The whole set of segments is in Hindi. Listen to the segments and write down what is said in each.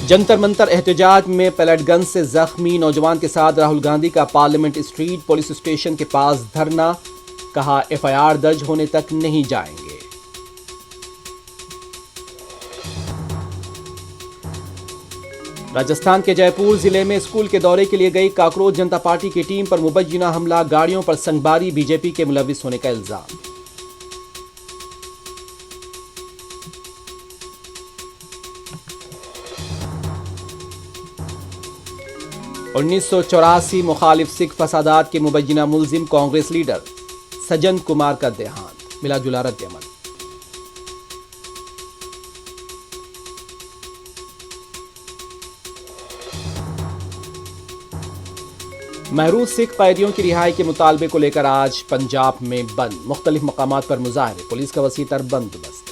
जंतर मंतर एहतजाज में पैलेट गन से जख्मी नौजवान के साथ राहुल गांधी का पार्लियामेंट स्ट्रीट पुलिस स्टेशन के पास धरना, कहा एफआईआर दर्ज होने तक नहीं जाएंगे। राजस्थान के जयपुर जिले में स्कूल के दौरे के लिए गई काकरोच जनता पार्टी की टीम पर मुबैना हमला, गाड़ियों पर संगबारी, बीजेपी के मुलविस होने का इल्जाम। उन्नीस सौ 84 मुखालिफ सिख फसादात के मुबैना मुलजिम कांग्रेस लीडर सज्जन कुमार का देहांत, मिला जुला रद्द-ए-अमल। महरूज सिख कैदियों की रिहाई के मुतालबे को लेकर आज पंजाब में बंद, मुख्तलिफ मकामात पर मुजाहरे, पुलिस का वसी तर बंदोबस्त।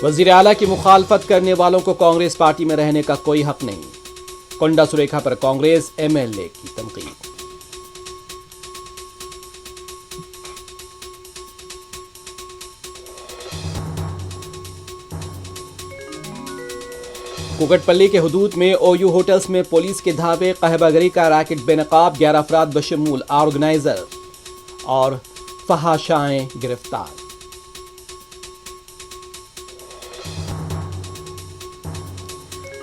वजीर आला की मुखालफत करने वालों को कांग्रेस पार्टी में रहने का कोई हक नहीं, कोंडा सुरेखा पर कांग्रेस एमएलए की तनकीद। कुकटपल्ली के हुदूद में ओयू होटल्स में पुलिस के धावे, कहबागरी का रैकेट बेनकाब, 11 अफराद बशमूल ऑर्गेनाइजर और फहाशाएं गिरफ्तार।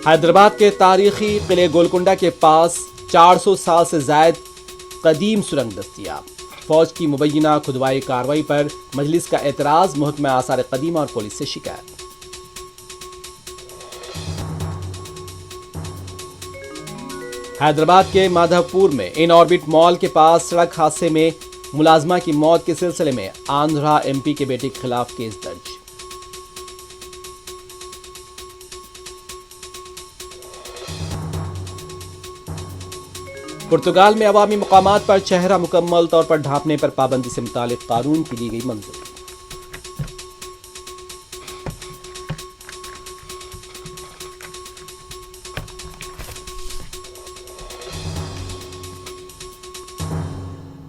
हैदराबाद के तारीखी किले गोलकुंडा के पास 400 साल से जायद कदीम सुरंग दस्तियाब, फौज की मुबैना खुदवाई कार्रवाई पर मजलिस का एतराज, महकमा आसार कदीमा और पुलिस से शिकायत। हैदराबाद के माधवपुर में इन ऑर्बिट मॉल के पास सड़क हादसे में मुलाजमा की मौत के सिलसिले में आंध्रा एमपी के बेटे के खिलाफ केस दर्ज। पुर्तगाल में अवामी मकामात पर चेहरा मुकम्मल तौर पर ढांपने पर पाबंदी से मुतालिक कानून की दी गई मंजूरी।